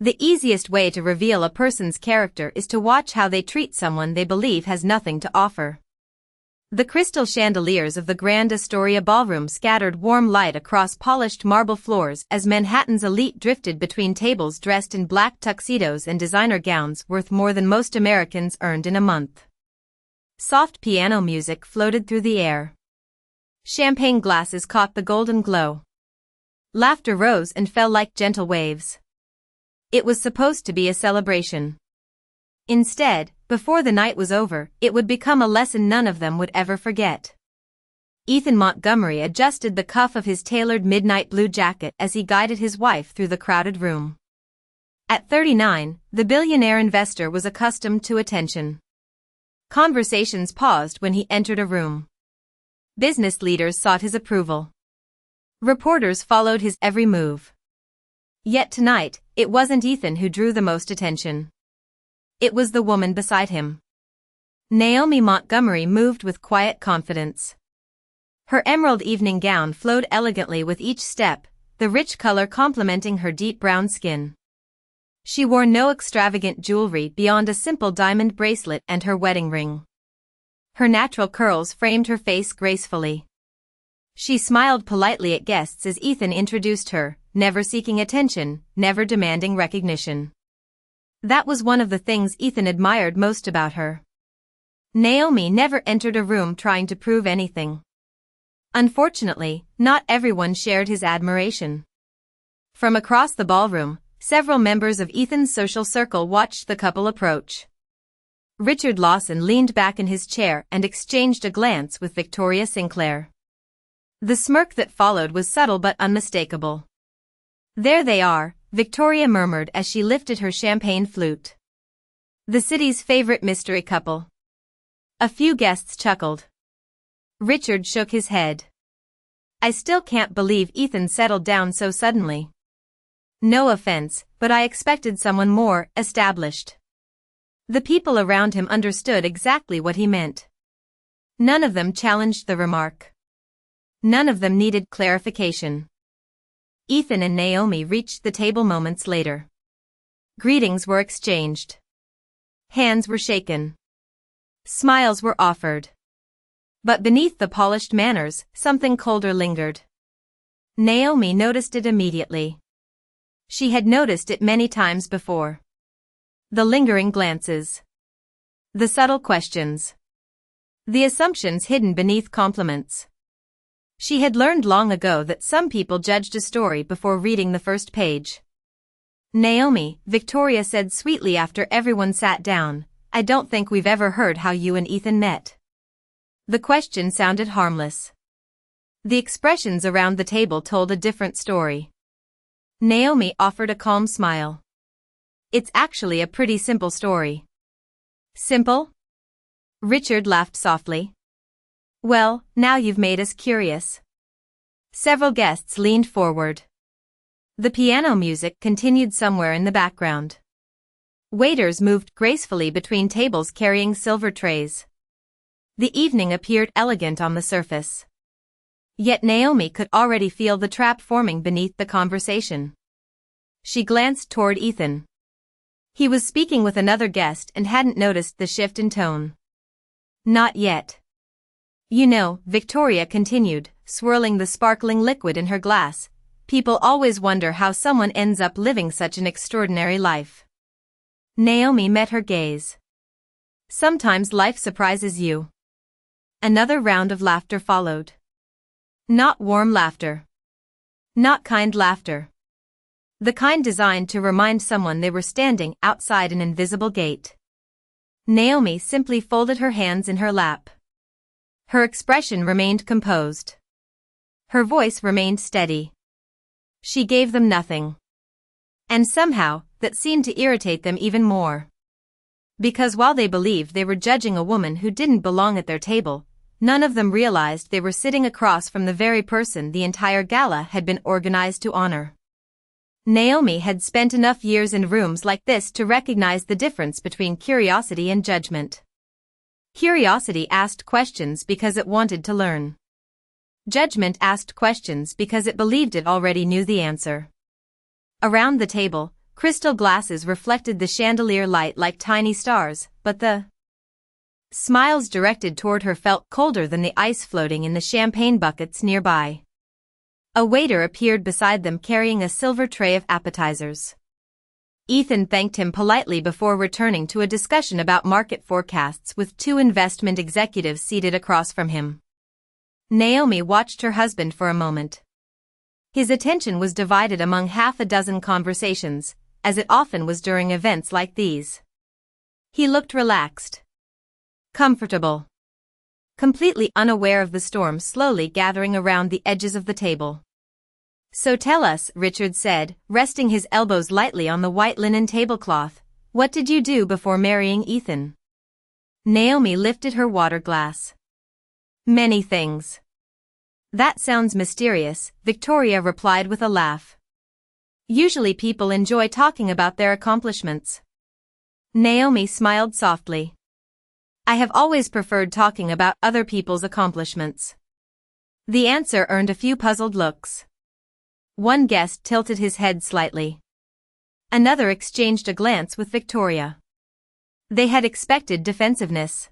The easiest way to reveal a person's character is to watch how they treat someone they believe has nothing to offer. The crystal chandeliers of the Grand Astoria Ballroom scattered warm light across polished marble floors as Manhattan's elite drifted between tables dressed in black tuxedos and designer gowns worth more than most Americans earned in a month. Soft piano music floated through the air. Champagne glasses caught the golden glow. Laughter rose and fell like gentle waves. It was supposed to be a celebration. Instead, before the night was over, it would become a lesson none of them would ever forget. Ethan Montgomery adjusted the cuff of his tailored midnight blue jacket as he guided his wife through the crowded room. At 39, the billionaire investor was accustomed to attention. Conversations paused when he entered a room. Business leaders sought his approval. Reporters followed his every move. Yet tonight, it wasn't Ethan who drew the most attention. It was the woman beside him. Naomi Montgomery moved with quiet confidence. Her emerald evening gown flowed elegantly with each step, the rich color complementing her deep brown skin. She wore no extravagant jewelry beyond a simple diamond bracelet and her wedding ring. Her natural curls framed her face gracefully. She smiled politely at guests as Ethan introduced her, never seeking attention, never demanding recognition. That was one of the things Ethan admired most about her. Naomi never entered a room trying to prove anything. Unfortunately, not everyone shared his admiration. From across the ballroom, several members of Ethan's social circle watched the couple approach. Richard Lawson leaned back in his chair and exchanged a glance with Victoria Sinclair. The smirk that followed was subtle but unmistakable. "There they are," Victoria murmured as she lifted her champagne flute. "The city's favorite mystery couple." A few guests chuckled. Richard shook his head. "I still can't believe Ethan settled down so suddenly. No offense, but I expected someone more established." The people around him understood exactly what he meant. None of them challenged the remark. None of them needed clarification. Ethan and Naomi reached the table moments later. Greetings were exchanged. Hands were shaken. Smiles were offered. But beneath the polished manners, something colder lingered. Naomi noticed it immediately. She had noticed it many times before. The lingering glances. The subtle questions. The assumptions hidden beneath compliments. She had learned long ago that some people judged a story before reading the first page. "Naomi," Victoria said sweetly after everyone sat down, "I don't think we've ever heard how you and Ethan met." The question sounded harmless. The expressions around the table told a different story. Naomi offered a calm smile. "It's actually a pretty simple story." "Simple?" Richard laughed softly. "Well, now you've made us curious." Several guests leaned forward. The piano music continued somewhere in the background. Waiters moved gracefully between tables carrying silver trays. The evening appeared elegant on the surface. Yet Naomi could already feel the trap forming beneath the conversation. She glanced toward Ethan. He was speaking with another guest and hadn't noticed the shift in tone. "Not yet." "You know," Victoria continued, swirling the sparkling liquid in her glass, "people always wonder how someone ends up living such an extraordinary life." Naomi met her gaze. "Sometimes life surprises you." Another round of laughter followed. Not warm laughter. Not kind laughter. The kind designed to remind someone they were standing outside an invisible gate. Naomi simply folded her hands in her lap. Her expression remained composed. Her voice remained steady. She gave them nothing. And somehow, that seemed to irritate them even more. Because while they believed they were judging a woman who didn't belong at their table, none of them realized they were sitting across from the very person the entire gala had been organized to honor. Naomi had spent enough years in rooms like this to recognize the difference between curiosity and judgment. Curiosity asked questions because it wanted to learn. Judgment asked questions because it believed it already knew the answer. Around the table, Crystal glasses reflected the chandelier light like tiny stars, but the smiles directed toward her felt colder than the ice floating in the champagne buckets nearby. A waiter appeared beside them carrying a silver tray of appetizers. Ethan thanked him politely before returning to a discussion about market forecasts with two investment executives seated across from him. Naomi watched her husband for a moment. His attention was divided among half a dozen conversations, as it often was during events like these. He looked relaxed, comfortable, completely unaware of the storm slowly gathering around the edges of the table. "So tell us," Richard said, resting his elbows lightly on the white linen tablecloth, "what did you do before marrying Ethan?" Naomi lifted her water glass. "Many things." "That sounds mysterious," Victoria replied with a laugh. "Usually people enjoy talking about their accomplishments." Naomi smiled softly. "I have always preferred talking about other people's accomplishments." The answer earned a few puzzled looks. One guest tilted his head slightly. Another exchanged a glance with Victoria. They had expected defensiveness.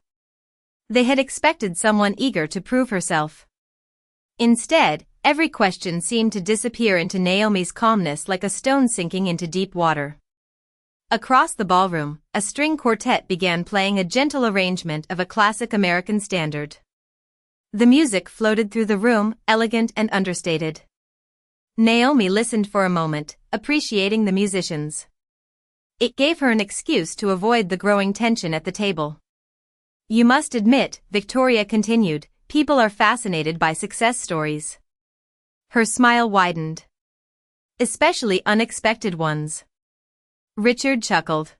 They had expected someone eager to prove herself. Instead, every question seemed to disappear into Naomi's calmness like a stone sinking into deep water. Across the ballroom, a string quartet began playing a gentle arrangement of a classic American standard. The music floated through the room, elegant and understated. Naomi listened for a moment, appreciating the musicians. It gave her an excuse to avoid the growing tension at the table. "You must admit," Victoria continued, "people are fascinated by success stories." Her smile widened. "Especially unexpected ones." Richard chuckled.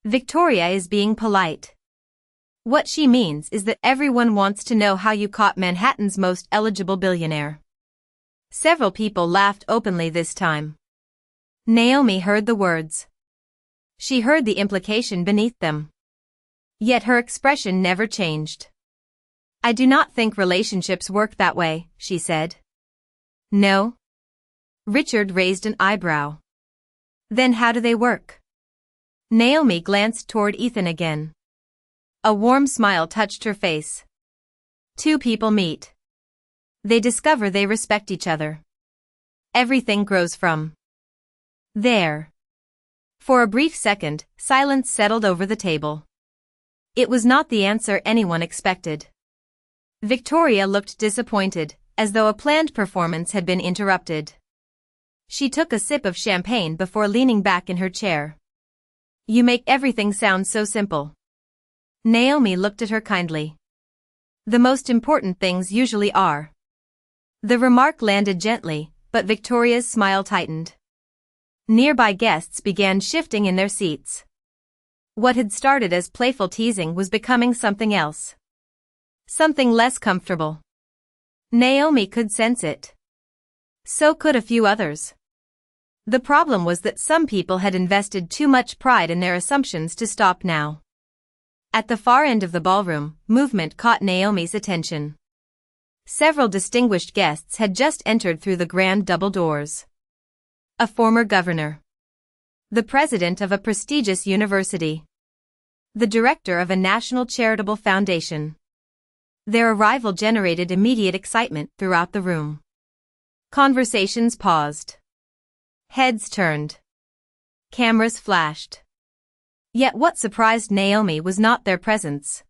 "Victoria is being polite. What she means is that everyone wants to know how you caught Manhattan's most eligible billionaire." Several people laughed openly this time. Naomi heard the words. She heard the implication beneath them. Yet her expression never changed. "I do not think relationships work that way," she said. "No?" Richard raised an eyebrow. "Then how do they work?" Naomi glanced toward Ethan again. A warm smile touched her face. "Two people meet. They discover they respect each other. Everything grows from there." For a brief second, silence settled over the table. It was not the answer anyone expected. Victoria looked disappointed, as though a planned performance had been interrupted. She took a sip of champagne before leaning back in her chair. "You make everything sound so simple." Naomi looked at her kindly. "The most important things usually are." The remark landed gently, but Victoria's smile tightened. Nearby guests began shifting in their seats. What had started as playful teasing was becoming something else. Something less comfortable. Naomi could sense it. So could a few others. The problem was that some people had invested too much pride in their assumptions to stop now. At the far end of the ballroom, movement caught Naomi's attention. Several distinguished guests had just entered through the grand double doors. A former governor. The president of a prestigious university. The director of a national charitable foundation. Their arrival generated immediate excitement throughout the room. Conversations paused. Heads turned. Cameras flashed. Yet what surprised Naomi was not their presence.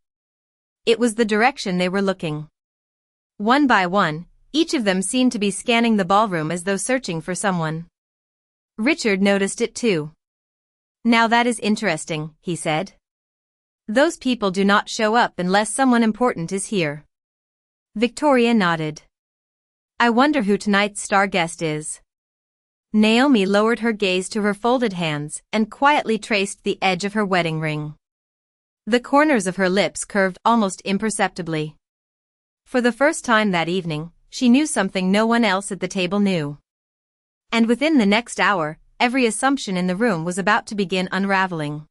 It was the direction they were looking. One by one, each of them seemed to be scanning the ballroom as though searching for someone. Richard noticed it too. "Now that is interesting," he said. "Those people do not show up unless someone important is here." Victoria nodded. "I wonder who tonight's star guest is." Naomi lowered her gaze to her folded hands and quietly traced the edge of her wedding ring. The corners of her lips curved almost imperceptibly. For the first time that evening, she knew something no one else at the table knew. And within the next hour, every assumption in the room was about to begin unraveling.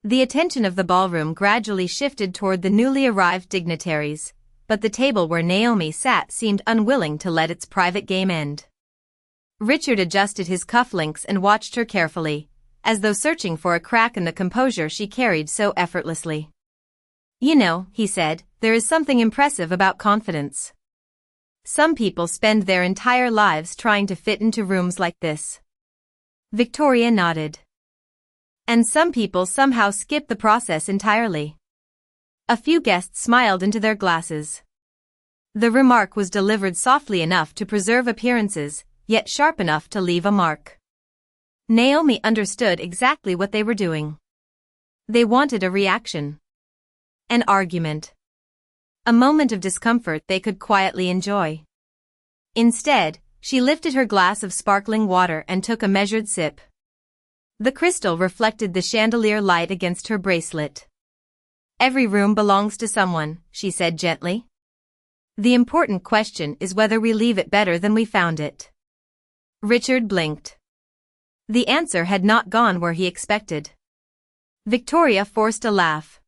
The attention of the ballroom gradually shifted toward the newly arrived dignitaries, but the table where Naomi sat seemed unwilling to let its private game end. Richard adjusted his cufflinks and watched her carefully, as though searching for a crack in the composure she carried so effortlessly. "You know," he said, "there is something impressive about confidence. Some people spend their entire lives trying to fit into rooms like this." Victoria nodded. "And some people somehow skip the process entirely." A few guests smiled into their glasses. The remark was delivered softly enough to preserve appearances, yet sharp enough to leave a mark. Naomi understood exactly what they were doing. They wanted a reaction. An argument. A moment of discomfort they could quietly enjoy. Instead, she lifted her glass of sparkling water and took a measured sip. The crystal reflected the chandelier light against her bracelet. "Every room belongs to someone," she said gently. "The important question is whether we leave it better than we found it." Richard blinked. The answer had not gone where he expected. Victoria forced a laugh.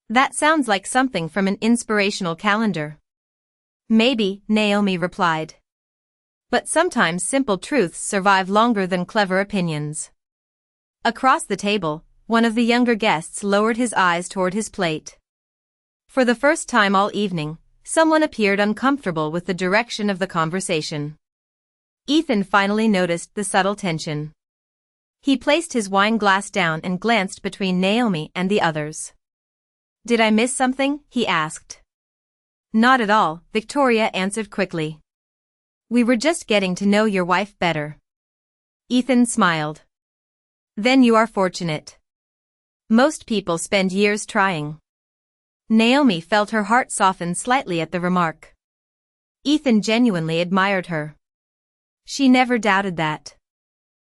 "That sounds like something from an inspirational calendar." "Maybe," Naomi replied. "But sometimes simple truths survive longer than clever opinions." Across the table, one of the younger guests lowered his eyes toward his plate. For the first time all evening, someone appeared uncomfortable with the direction of the conversation. Ethan finally noticed the subtle tension. He placed his wine glass down and glanced between Naomi and the others. "Did I miss something?" he asked. "Not at all," Victoria answered quickly. "We were just getting to know your wife better." Ethan smiled. "Then you are fortunate. Most people spend years trying." Naomi felt her heart soften slightly at the remark. Ethan genuinely admired her. She never doubted that.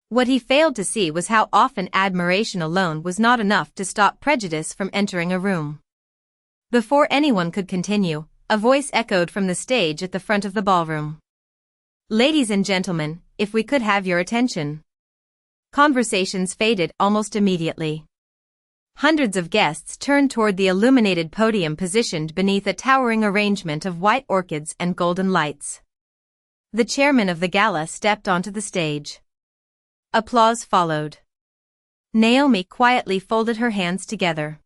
What he failed to see was how often admiration alone was not enough to stop prejudice from entering a room. Before anyone could continue, a voice echoed from the stage at the front of the ballroom. "Ladies and gentlemen, if we could have your attention." Conversations faded almost immediately. Hundreds of guests turned toward the illuminated podium positioned beneath a towering arrangement of white orchids and golden lights. The chairman of the gala stepped onto the stage. Applause followed. Naomi quietly folded her hands together.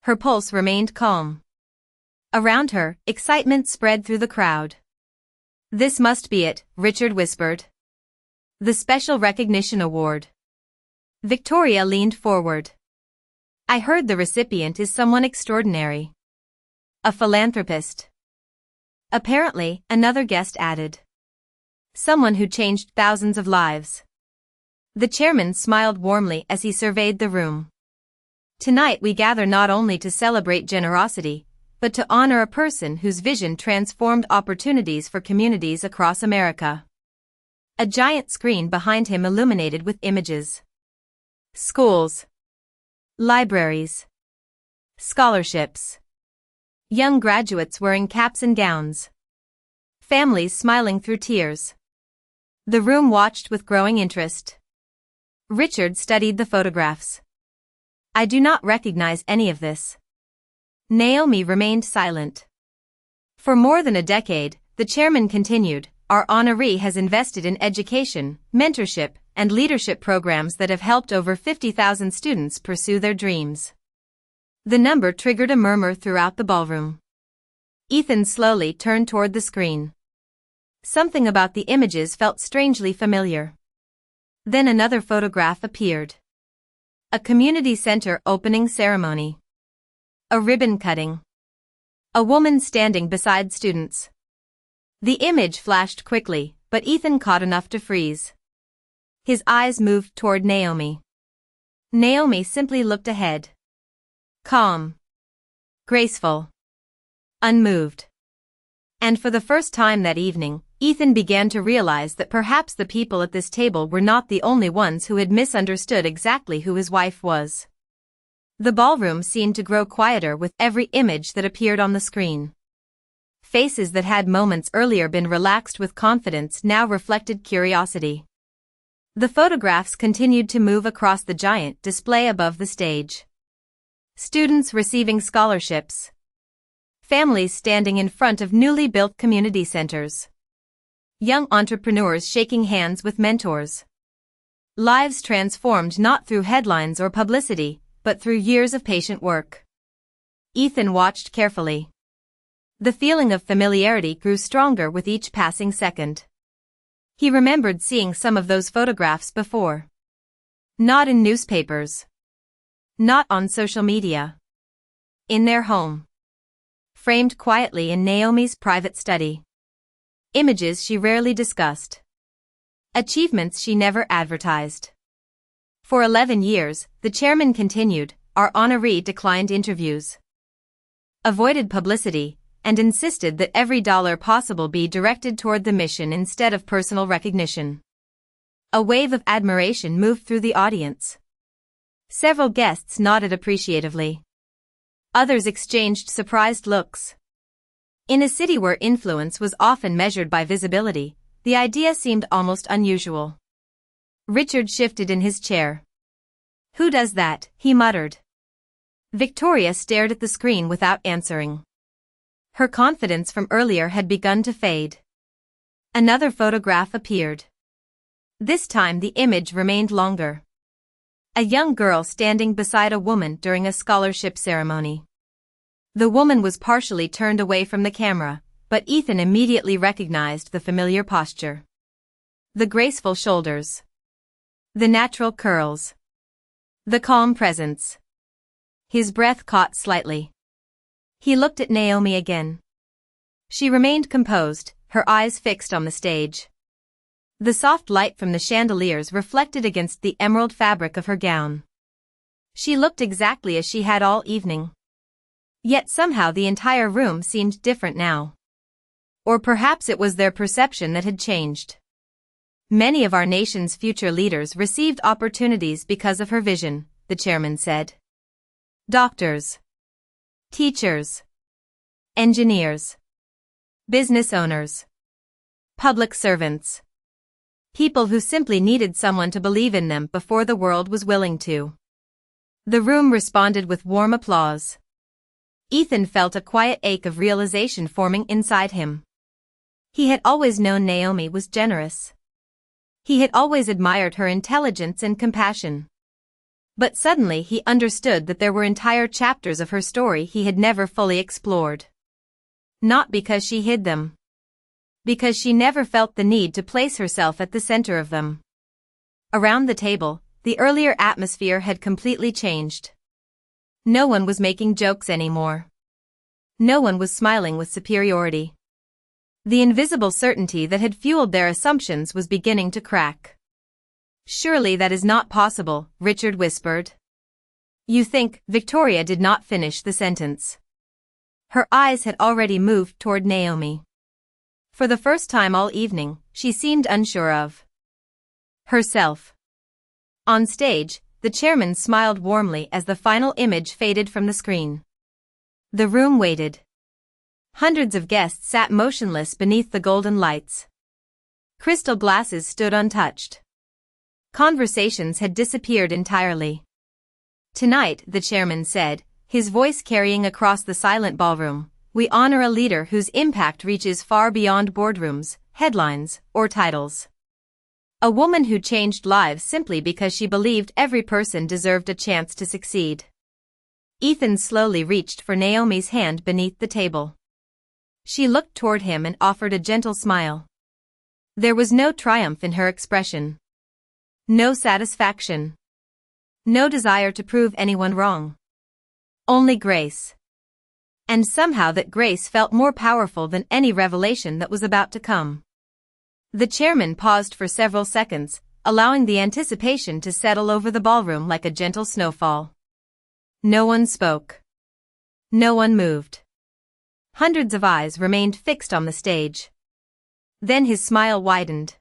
Her pulse remained calm. Around her, excitement spread through the crowd. "This must be it," Richard whispered. "The Special Recognition Award." Victoria leaned forward. "I heard the recipient is someone extraordinary. A philanthropist." Apparently, another guest added. "Someone who changed thousands of lives." The chairman smiled warmly as he surveyed the room. "Tonight we gather not only to celebrate generosity, but to honor a person whose vision transformed opportunities for communities across America." A giant screen behind him illuminated with images. Schools. Libraries. Scholarships. Young graduates wearing caps and gowns. Families smiling through tears. The room watched with growing interest. Richard studied the photographs. "I do not recognize any of this." Naomi remained silent. For more than a decade, the chairman continued, "Our honoree has invested in education, mentorship, and leadership programs that have helped over 50,000 students pursue their dreams." The number triggered a murmur throughout the ballroom. Ethan slowly turned toward the screen. Something about the images felt strangely familiar. Then another photograph appeared. A community center opening ceremony. A ribbon cutting. A woman standing beside students. The image flashed quickly, but Ethan caught enough to freeze. His eyes moved toward Naomi. Naomi simply looked ahead. Calm. Graceful. Unmoved. And for the first time that evening, Ethan began to realize that perhaps the people at this table were not the only ones who had misunderstood exactly who his wife was. The ballroom seemed to grow quieter with every image that appeared on the screen. Faces that had moments earlier been relaxed with confidence now reflected curiosity. The photographs continued to move across the giant display above the stage. Students receiving scholarships. Families standing in front of newly built community centers. Young entrepreneurs shaking hands with mentors. Lives transformed not through headlines or publicity, but through years of patient work. Ethan watched carefully. The feeling of familiarity grew stronger with each passing second. He remembered seeing some of those photographs before. Not in newspapers. Not on social media. In their home. Framed quietly in Naomi's private study. Images she rarely discussed. Achievements she never advertised. For 11 years, the chairman continued, our honoree declined interviews. Avoided publicity, and insisted that every dollar possible be directed toward the mission instead of personal recognition. A wave of admiration moved through the audience. Several guests nodded appreciatively. Others exchanged surprised looks. In a city where influence was often measured by visibility, the idea seemed almost unusual. Richard shifted in his chair. Who does that? He muttered. Victoria stared at the screen without answering. Her confidence from earlier had begun to fade. Another photograph appeared. This time the image remained longer. A young girl standing beside a woman during a scholarship ceremony. The woman was partially turned away from the camera, but Ethan immediately recognized the familiar posture. The graceful shoulders. The natural curls. The calm presence. His breath caught slightly. He looked at Naomi again. She remained composed, her eyes fixed on the stage. The soft light from the chandeliers reflected against the emerald fabric of her gown. She looked exactly as she had all evening. Yet somehow the entire room seemed different now. Or perhaps it was their perception that had changed. Many of our nation's future leaders received opportunities because of her vision, the chairman said. Doctors. Teachers. Engineers. Business owners. Public servants. People who simply needed someone to believe in them before the world was willing to. The room responded with warm applause. Ethan felt a quiet ache of realization forming inside him. He had always known Naomi was generous. He had always admired her intelligence and compassion. But suddenly he understood that there were entire chapters of her story he had never fully explored. Not because she hid them. Because she never felt the need to place herself at the center of them. Around the table, the earlier atmosphere had completely changed. No one was making jokes anymore. No one was smiling with superiority. The invisible certainty that had fueled their assumptions was beginning to crack. Surely that is not possible, Richard whispered. You think, Victoria did not finish the sentence. Her eyes had already moved toward Naomi. For the first time all evening, she seemed unsure of herself. On stage, the chairman smiled warmly as the final image faded from the screen. The room waited. Hundreds of guests sat motionless beneath the golden lights. Crystal glasses stood untouched. Conversations had disappeared entirely. Tonight, the chairman said, his voice carrying across the silent ballroom, we honor a leader whose impact reaches far beyond boardrooms, headlines, or titles. A woman who changed lives simply because she believed every person deserved a chance to succeed. Ethan slowly reached for Naomi's hand beneath the table. She looked toward him and offered a gentle smile. There was no triumph in her expression. No satisfaction. No desire to prove anyone wrong. Only grace. And somehow that grace felt more powerful than any revelation that was about to come. The chairman paused for several seconds, allowing the anticipation to settle over the ballroom like a gentle snowfall. No one spoke. No one moved. Hundreds of eyes remained fixed on the stage. Then his smile widened.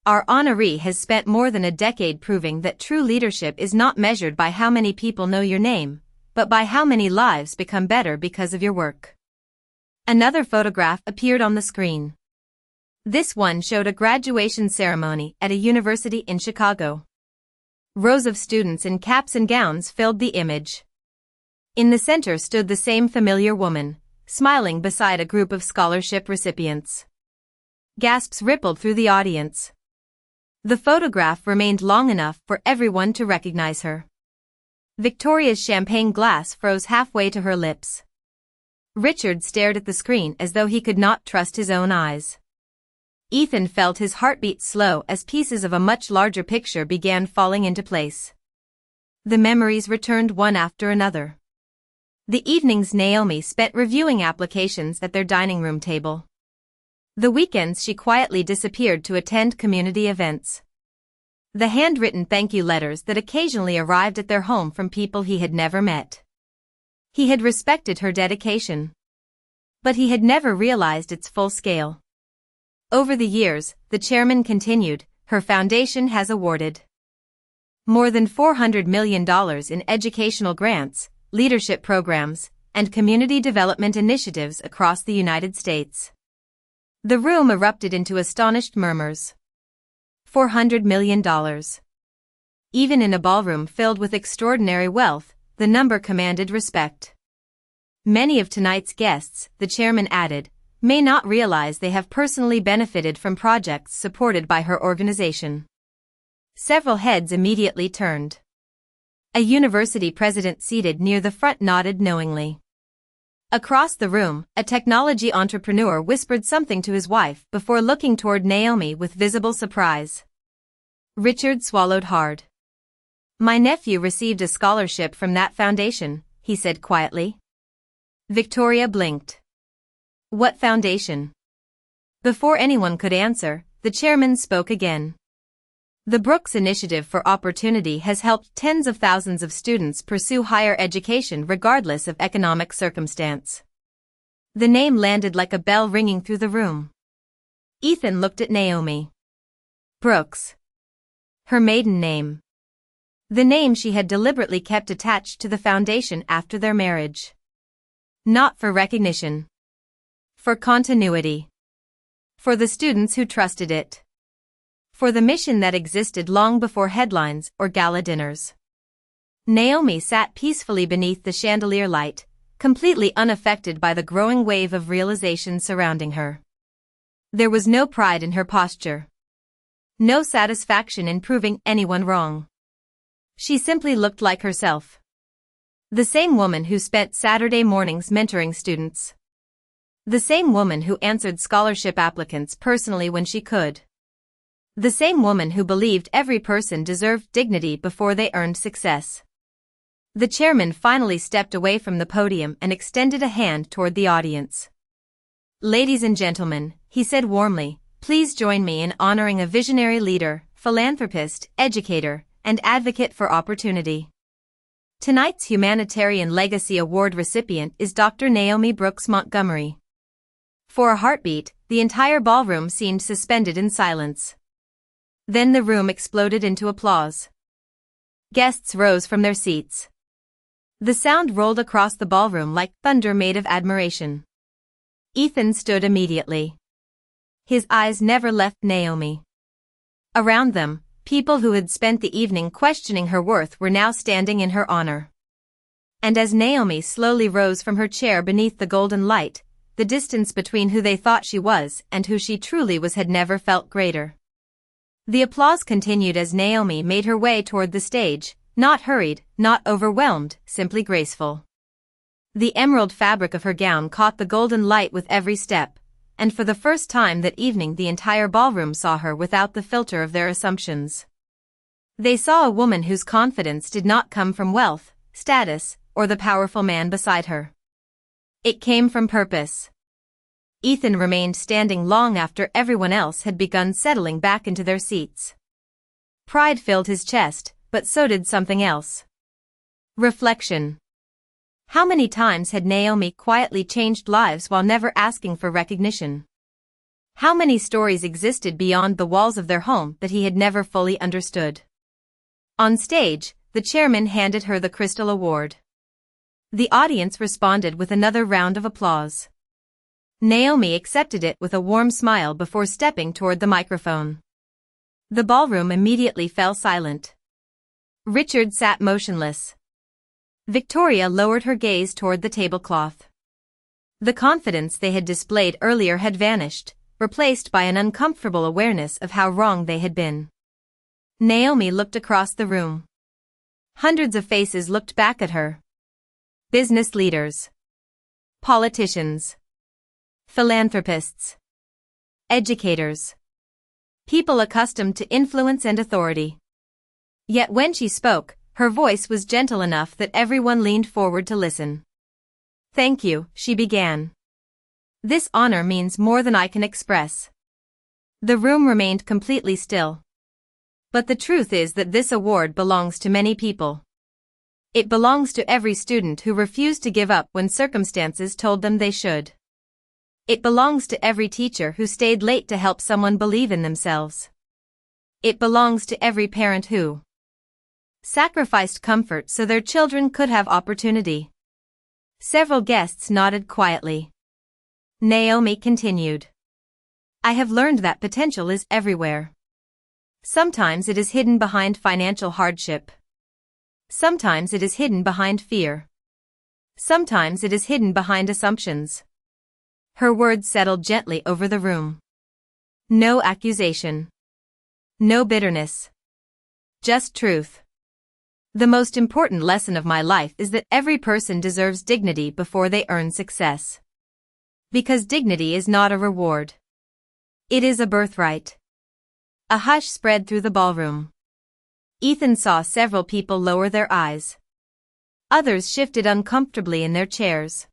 Our honoree has spent more than a decade proving that true leadership is not measured by how many people know your name, but by how many lives become better because of your work. Another photograph appeared on the screen. This one showed a graduation ceremony at a university in Chicago. Rows of students in caps and gowns filled the image. In the center stood the same familiar woman, smiling beside a group of scholarship recipients. Gasps rippled through the audience. The photograph remained long enough for everyone to recognize her. Victoria's champagne glass froze halfway to her lips. Richard stared at the screen as though he could not trust his own eyes. Ethan felt his heartbeat slow as pieces of a much larger picture began falling into place. The memories returned one after another. The evenings Naomi spent reviewing applications at their dining room table. The weekends she quietly disappeared to attend community events. The handwritten thank you letters that occasionally arrived at their home from people he had never met. He had respected her dedication. But he had never realized its full scale. Over the years, the chairman continued, her foundation has awarded more than $400 million in educational grants, leadership programs, and community development initiatives across the United States. The room erupted into astonished murmurs. $400 million. Even in a ballroom filled with extraordinary wealth, the number commanded respect. Many of tonight's guests, the chairman added, may not realize they have personally benefited from projects supported by her organization. Several heads immediately turned. A university president seated near the front nodded knowingly. Across the room, a technology entrepreneur whispered something to his wife before looking toward Naomi with visible surprise. Richard swallowed hard. My nephew received a scholarship from that foundation, he said quietly. Victoria blinked. What foundation? Before anyone could answer, the chairman spoke again. The Brooks Initiative for Opportunity has helped tens of thousands of students pursue higher education regardless of economic circumstance. The name landed like a bell ringing through the room. Ethan looked at Naomi. Brooks. Her maiden name. The name she had deliberately kept attached to the foundation after their marriage. Not for recognition. For continuity. For the students who trusted it. For the mission that existed long before headlines or gala dinners. Naomi sat peacefully beneath the chandelier light, completely unaffected by the growing wave of realization surrounding her. There was no pride in her posture. No satisfaction in proving anyone wrong. She simply looked like herself. The same woman who spent Saturday mornings mentoring students. The same woman who answered scholarship applicants personally when she could. The same woman who believed every person deserved dignity before they earned success. The chairman finally stepped away from the podium and extended a hand toward the audience. Ladies and gentlemen, he said warmly, please join me in honoring a visionary leader, philanthropist, educator, and advocate for opportunity. Tonight's Humanitarian Legacy Award recipient is Dr. Naomi Brooks Montgomery. For a heartbeat, the entire ballroom seemed suspended in silence. Then the room exploded into applause. Guests rose from their seats. The sound rolled across the ballroom like thunder made of admiration. Ethan stood immediately. His eyes never left Naomi. Around them, people who had spent the evening questioning her worth were now standing in her honor. And as Naomi slowly rose from her chair beneath the golden light, the distance between who they thought she was and who she truly was had never felt greater. The applause continued as Naomi made her way toward the stage, not hurried, not overwhelmed, simply graceful. The emerald fabric of her gown caught the golden light with every step, and for the first time that evening the entire ballroom saw her without the filter of their assumptions. They saw a woman whose confidence did not come from wealth, status, or the powerful man beside her. It came from purpose. Ethan remained standing long after everyone else had begun settling back into their seats. Pride filled his chest, but so did something else. Reflection. How many times had Naomi quietly changed lives while never asking for recognition? How many stories existed beyond the walls of their home that he had never fully understood? On stage, the chairman handed her the Crystal Award. The audience responded with another round of applause. Naomi accepted it with a warm smile before stepping toward the microphone. The ballroom immediately fell silent. Richard sat motionless. Victoria lowered her gaze toward the tablecloth. The confidence they had displayed earlier had vanished, replaced by an uncomfortable awareness of how wrong they had been. Naomi looked across the room. Hundreds of faces looked back at her. Business leaders, politicians, philanthropists, educators, people accustomed to influence and authority. Yet when she spoke, her voice was gentle enough that everyone leaned forward to listen. "Thank you," she began. "This honor means more than I can express." The room remained completely still. But the truth is that this award belongs to many people. It belongs to every student who refused to give up when circumstances told them they should. It belongs to every teacher who stayed late to help someone believe in themselves. It belongs to every parent who sacrificed comfort so their children could have opportunity. Several guests nodded quietly. Naomi continued. "I have learned that potential is everywhere. Sometimes it is hidden behind financial hardship. Sometimes it is hidden behind fear. Sometimes it is hidden behind assumptions." Her words settled gently over the room. No accusation. No bitterness. Just truth. "The most important lesson of my life is that every person deserves dignity before they earn success. Because dignity is not a reward. It is a birthright." A hush spread through the ballroom. Ethan saw several people lower their eyes. Others shifted uncomfortably in their chairs.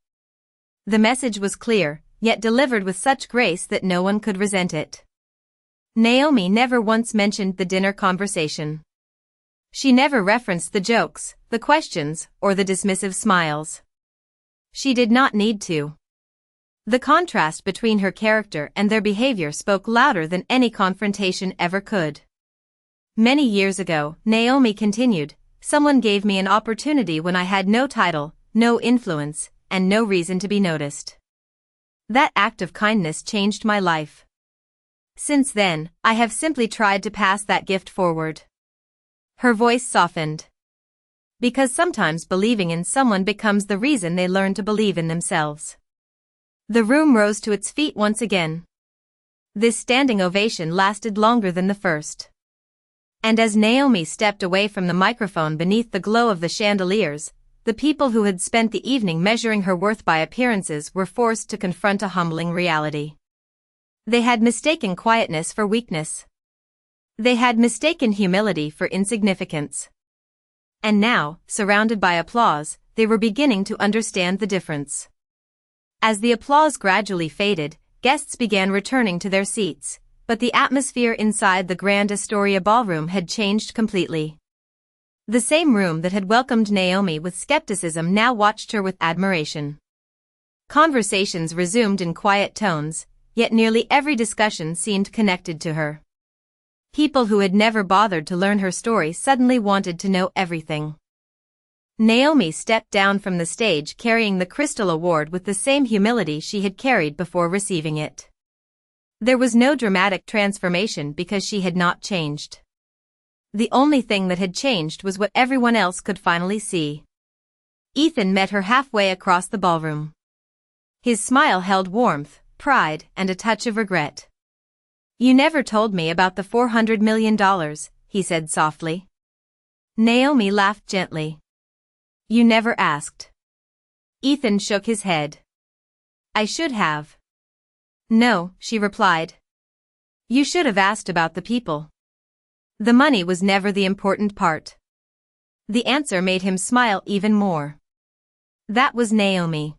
The message was clear, yet delivered with such grace that no one could resent it. Naomi never once mentioned the dinner conversation. She never referenced the jokes, the questions, or the dismissive smiles. She did not need to. The contrast between her character and their behavior spoke louder than any confrontation ever could. "Many years ago," Naomi continued, "someone gave me an opportunity when I had no title, no influence, and no reason to be noticed. That act of kindness changed my life. Since then, I have simply tried to pass that gift forward." Her voice softened. Because sometimes believing in someone becomes the reason they learn to believe in themselves. The room rose to its feet once again. This standing ovation lasted longer than the first. And as Naomi stepped away from the microphone beneath the glow of the chandeliers, the people who had spent the evening measuring her worth by appearances were forced to confront a humbling reality. They had mistaken quietness for weakness. They had mistaken humility for insignificance. And now, surrounded by applause, they were beginning to understand the difference. As the applause gradually faded, guests began returning to their seats, but the atmosphere inside the Grand Astoria ballroom had changed completely. The same room that had welcomed Naomi with skepticism now watched her with admiration. Conversations resumed in quiet tones, yet nearly every discussion seemed connected to her. People who had never bothered to learn her story suddenly wanted to know everything. Naomi stepped down from the stage carrying the Crystal Award with the same humility she had carried before receiving it. There was no dramatic transformation because she had not changed. The only thing that had changed was what everyone else could finally see. Ethan met her halfway across the ballroom. His smile held warmth, pride, and a touch of regret. "You never told me about the $400 million, he said softly. Naomi laughed gently. "You never asked." Ethan shook his head. "I should have." "No," she replied. "You should have asked about the people. The money was never the important part." The answer made him smile even more. That was Naomi.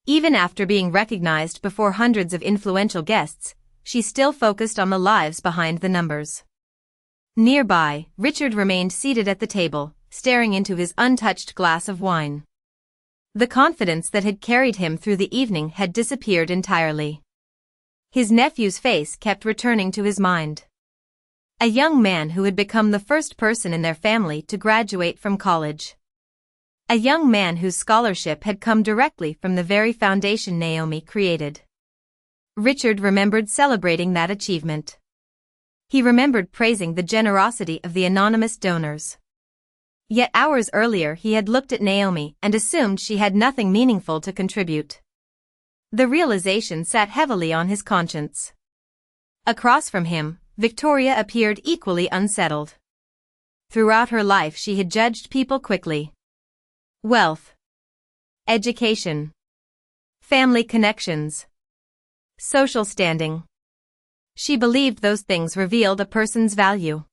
Even after being recognized before hundreds of influential guests, she still focused on the lives behind the numbers. Nearby, Richard remained seated at the table, staring into his untouched glass of wine. The confidence that had carried him through the evening had disappeared entirely. His nephew's face kept returning to his mind. A young man who had become the first person in their family to graduate from college. A young man whose scholarship had come directly from the very foundation Naomi created. Richard remembered celebrating that achievement. He remembered praising the generosity of the anonymous donors. Yet hours earlier he had looked at Naomi and assumed she had nothing meaningful to contribute. The realization sat heavily on his conscience. Across from him, Victoria appeared equally unsettled. Throughout her life she had judged people quickly. Wealth, education, family connections, social standing. She believed those things revealed a person's value.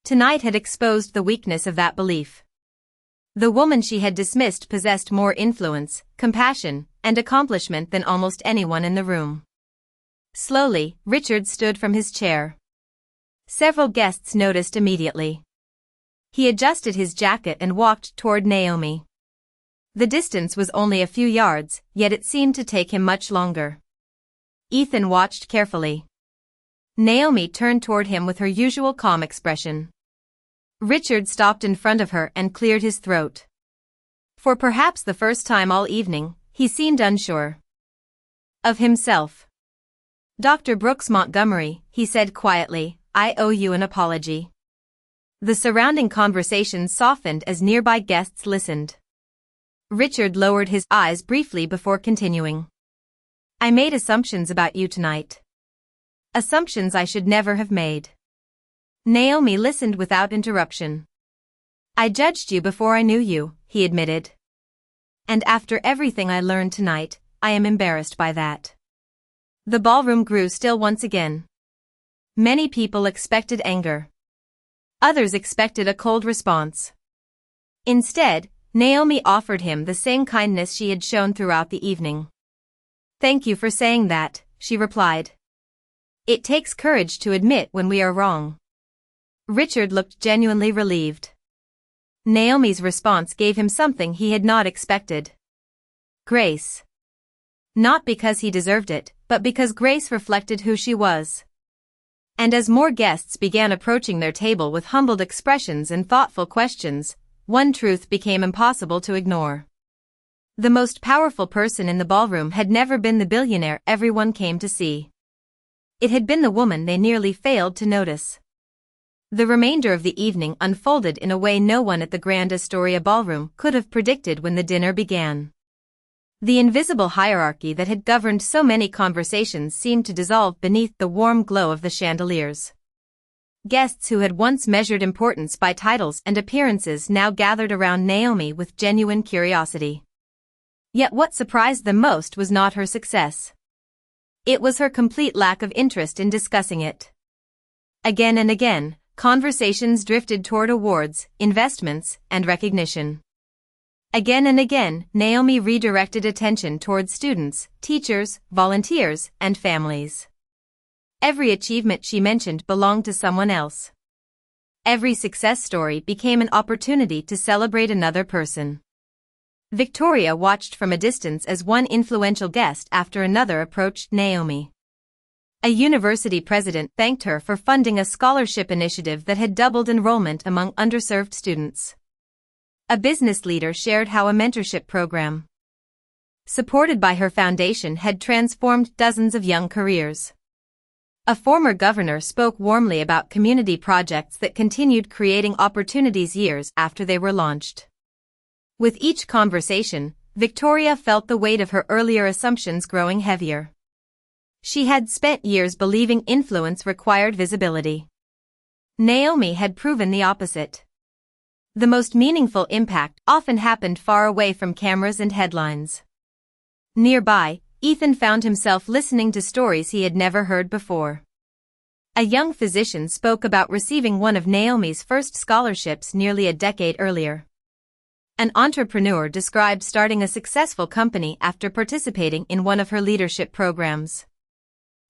Tonight had exposed the weakness of that belief. The woman she had dismissed possessed more influence, compassion, and accomplishment than almost anyone in the room. Slowly, Richard stood from his chair. Several guests noticed immediately. He adjusted his jacket and walked toward Naomi. The distance was only a few yards, yet it seemed to take him much longer. Ethan watched carefully. Naomi turned toward him with her usual calm expression. Richard stopped in front of her and cleared his throat. For perhaps the first time all evening, he seemed unsure of himself. "Dr. Brooks Montgomery," he said quietly, "I owe you an apology." The surrounding conversation softened as nearby guests listened. Richard lowered his eyes briefly before continuing. "I made assumptions about you tonight. Assumptions I should never have made." Naomi listened without interruption. "I judged you before I knew you," he admitted. "And after everything I learned tonight, I am embarrassed by that." The ballroom grew still once again. Many people expected anger. Others expected a cold response. Instead, Naomi offered him the same kindness she had shown throughout the evening. "Thank you for saying that," she replied. "It takes courage to admit when we are wrong." Richard looked genuinely relieved. Naomi's response gave him something he had not expected. Grace. Not because he deserved it, but because grace reflected who she was. And as more guests began approaching their table with humbled expressions and thoughtful questions, one truth became impossible to ignore. The most powerful person in the ballroom had never been the billionaire everyone came to see. It had been the woman they nearly failed to notice. The remainder of the evening unfolded in a way no one at the Grand Astoria ballroom could have predicted when the dinner began. The invisible hierarchy that had governed so many conversations seemed to dissolve beneath the warm glow of the chandeliers. Guests who had once measured importance by titles and appearances now gathered around Naomi with genuine curiosity. Yet what surprised them most was not her success. It was her complete lack of interest in discussing it. Again and again, conversations drifted toward awards, investments, and recognition. Again and again, Naomi redirected attention toward students, teachers, volunteers, and families. Every achievement she mentioned belonged to someone else. Every success story became an opportunity to celebrate another person. Victoria watched from a distance as one influential guest after another approached Naomi. A university president thanked her for funding a scholarship initiative that had doubled enrollment among underserved students. A business leader shared how a mentorship program, supported by her foundation, had transformed dozens of young careers. A former governor spoke warmly about community projects that continued creating opportunities years after they were launched. With each conversation, Victoria felt the weight of her earlier assumptions growing heavier. She had spent years believing influence required visibility. Naomi had proven the opposite. The most meaningful impact often happened far away from cameras and headlines. Nearby, Ethan found himself listening to stories he had never heard before. A young physician spoke about receiving one of Naomi's first scholarships nearly a decade earlier. An entrepreneur described starting a successful company after participating in one of her leadership programs.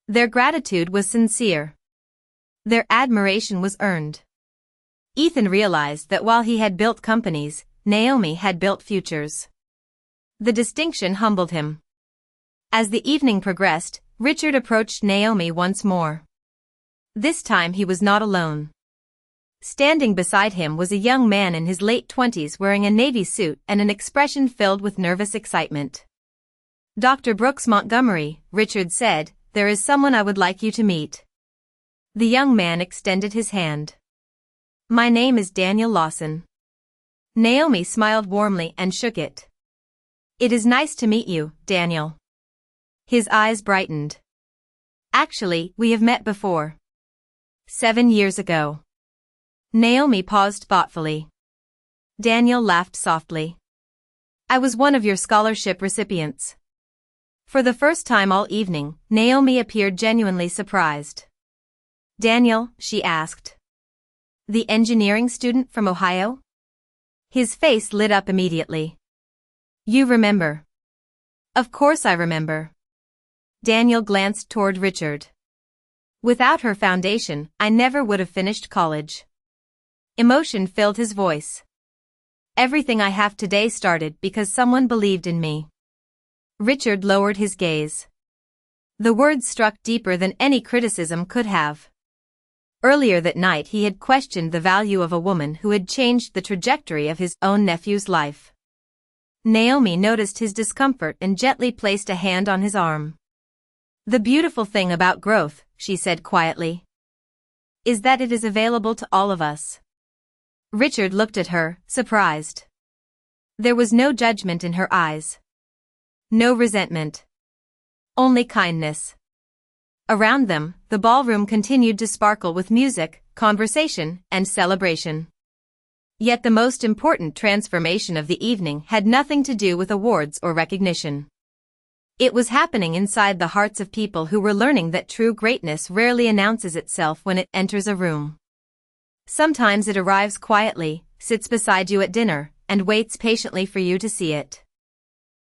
Their gratitude was sincere. Their admiration was earned. Ethan realized that while he had built companies, Naomi had built futures. The distinction humbled him. As the evening progressed, Richard approached Naomi once more. This time he was not alone. Standing beside him was a young man in his late 20s wearing a navy suit and an expression filled with nervous excitement. "Dr. Brooks Montgomery," Richard said, "there is someone I would like you to meet." The young man extended his hand. "My name is Daniel Lawson." Naomi smiled warmly and shook it. "It is nice to meet you, Daniel." His eyes brightened. Actually, we have met before. 7 years ago. Naomi paused thoughtfully. Daniel laughed softly. I was one of your scholarship recipients. For the first time all evening, Naomi appeared genuinely surprised. Daniel, she asked. The engineering student from Ohio? His face lit up immediately. You remember? Of course I remember. Daniel glanced toward Richard. Without her foundation, I never would have finished college. Emotion filled his voice. Everything I have today started because someone believed in me. Richard lowered his gaze. The words struck deeper than any criticism could have. Earlier that night he had questioned the value of a woman who had changed the trajectory of his own nephew's life. Naomi noticed his discomfort and gently placed a hand on his arm. The beautiful thing about growth, she said quietly, is that it is available to all of us. Richard looked at her, surprised. There was no judgment in her eyes. No resentment. Only kindness. Around them, the ballroom continued to sparkle with music, conversation, and celebration. Yet the most important transformation of the evening had nothing to do with awards or recognition. It was happening inside the hearts of people who were learning that true greatness rarely announces itself when it enters a room. Sometimes it arrives quietly, sits beside you at dinner, and waits patiently for you to see it.